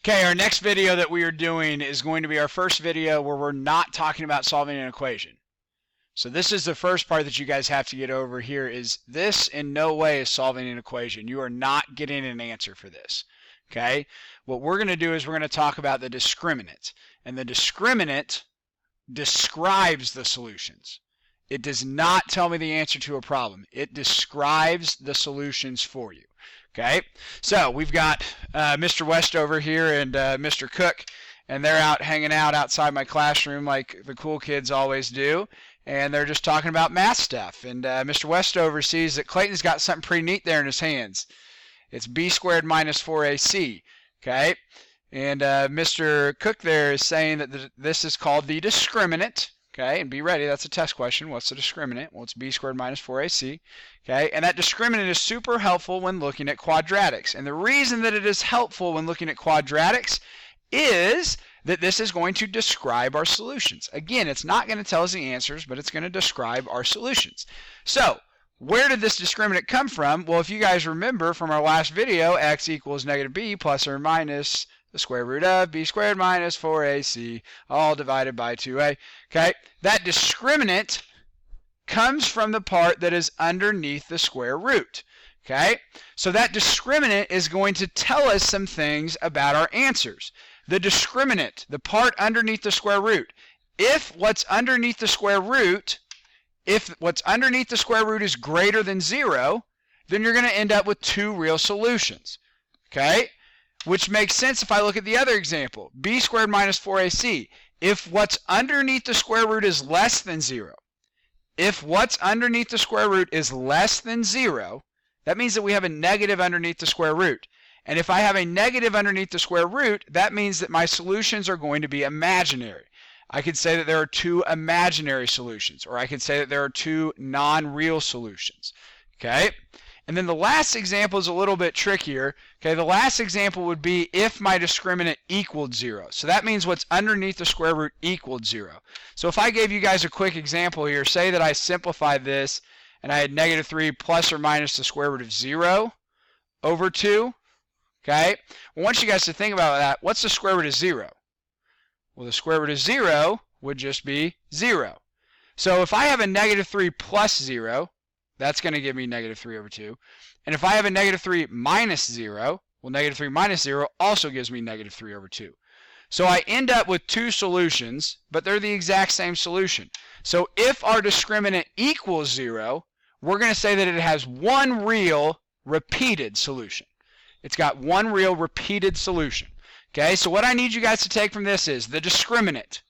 Okay, our next video that we are doing is going to be our first video where we're not talking about solving an equation. So this is the first part that you guys have to get over here is this in no way is solving an equation. You are not getting an answer for this. Okay? What we're going to do is we're going to talk about the discriminant. And the discriminant describes the solutions. It does not tell me the answer to a problem. It describes the solutions for you. Okay, so we've got Mr. Westover here and Mr. Cook, and they're out hanging out outside my classroom like the cool kids always do, and they're just talking about math stuff. And Mr. Westover sees that Clayton's got something pretty neat there in his hands. It's b squared minus 4ac. Okay, and Mr. Cook there is saying that this is called the discriminant. Okay, and be ready, that's a test question. What's the discriminant? Well, it's b squared minus 4ac. Okay, and that discriminant is super helpful when looking at quadratics. And the reason that it is helpful when looking at quadratics is that this is going to describe our solutions. Again, it's not going to tell us the answers, but it's going to describe our solutions. So, where did this discriminant come from? Well, if you guys remember from our last video, x equals negative b plus or minus the square root of b squared minus 4ac, all divided by 2a. Okay, that discriminant comes from the part that is underneath the square root. Okay, so that discriminant is going to tell us some things about our answers. The discriminant, the part underneath the square root, if what's underneath the square root is greater than 0, then you're going to end up with two real solutions. Okay, which makes sense if I look at the other example, b squared minus 4ac. If what's underneath the square root is less than 0, if what's underneath the square root is less than 0, that means that we have a negative underneath the square root. And if I have a negative underneath the square root, that means that my solutions are going to be imaginary. I could say that there are two imaginary solutions, or I could say that there are two non-real solutions. Okay? And then the last example is a little bit trickier. Okay, the last example would be if my discriminant equaled 0. So that means what's underneath the square root equaled 0. So if I gave you guys a quick example here, say that I simplified this and I had negative 3 plus or minus the square root of 0 over 2. Okay, well, I want you guys to think about that. What's the square root of 0? Well, the square root of 0 would just be 0. So if I have a negative 3 plus 0, that's going to give me negative 3 over 2. And if I have a negative 3 minus 0, well, negative 3 minus 0 also gives me negative 3 over 2. So I end up with two solutions, but they're the exact same solution. So if our discriminant equals 0, we're going to say that it has one real repeated solution. It's got one real repeated solution. Okay, so what I need you guys to take from this is the discriminant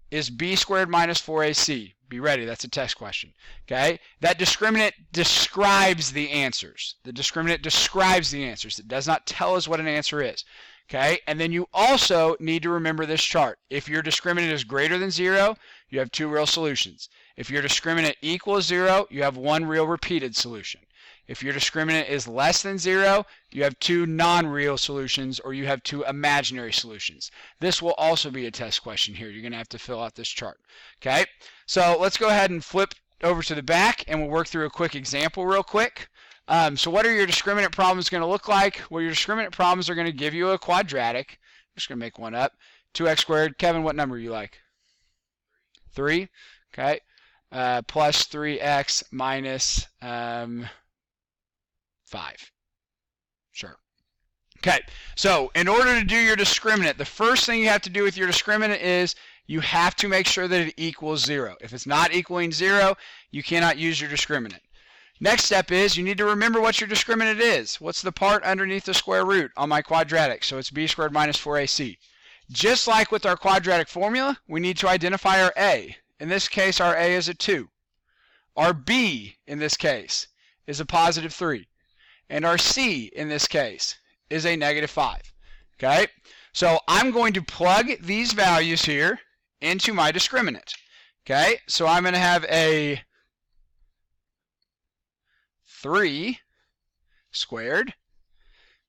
is b squared minus 4ac. Be ready, that's a test question. Okay, that discriminant describes the answers. The discriminant describes the answers. It does not tell us what an answer is. Okay, and then you also need to remember this chart. If your discriminant is greater than 0, you have two real solutions. If your discriminant equals 0, you have one real repeated solution. If your discriminant is less than 0, you have two non-real solutions, or you have two imaginary solutions. This will also be a test question here. You're going to have to fill out this chart. Okay, so let's go ahead and flip over to the back, and we'll work through a quick example real quick. So what are your discriminant problems going to look like? Well, your discriminant problems are going to give you a quadratic. I'm just going to make one up. 2x squared. Kevin, what number do you like? 3. Okay. Plus 3x minus 5. Sure. Okay, so in order to do your discriminant, the first thing you have to do with your discriminant is you have to make sure that it equals 0. If it's not equaling 0, you cannot use your discriminant. Next step is you need to remember what your discriminant is. What's the part underneath the square root on my quadratic? So it's b squared minus 4ac. Just like with our quadratic formula, we need to identify our a. In this case, our a is a 2. Our b, in this case, is a positive 3. And our c, in this case, is a negative 5. Okay? So I'm going to plug these values here into my discriminant. Okay? So I'm going to have a 3 squared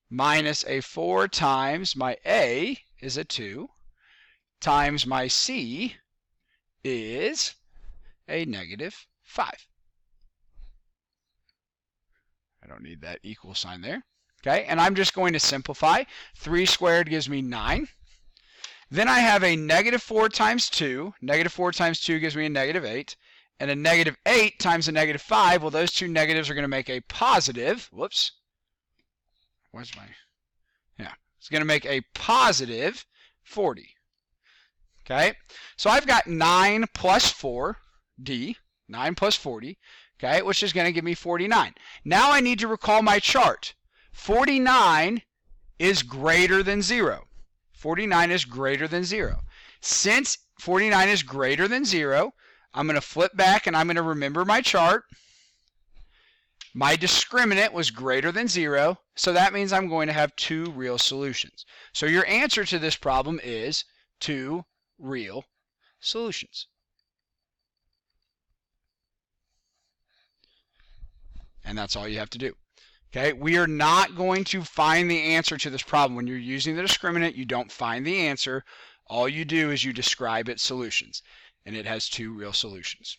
minus a 4 times my a is a 2 times my c is a negative 5. I don't need that equal sign there. Okay, and I'm just going to simplify. 3 squared gives me 9. Then I have a negative 4 times 2. Negative 4 times 2 gives me a negative 8. And a negative 8 times a negative 5, well, those two negatives are going to make a positive. Whoops. Where's my... Yeah, it's going to make a positive 40. Okay, so I've got 9 plus 4, D, 9 plus 40, okay, which is going to give me 49. Now I need to recall my chart. 49 is greater than 0. 49 is greater than 0. Since 49 is greater than 0, I'm going to flip back and I'm going to remember my chart. My discriminant was greater than 0, so that means I'm going to have 2 real solutions. So your answer to this problem is 2 real solutions. And that's all you have to do. Okay, we are not going to find the answer to this problem. When you're using the discriminant, you don't find the answer. All you do is you describe its solutions, and it has 2 real solutions.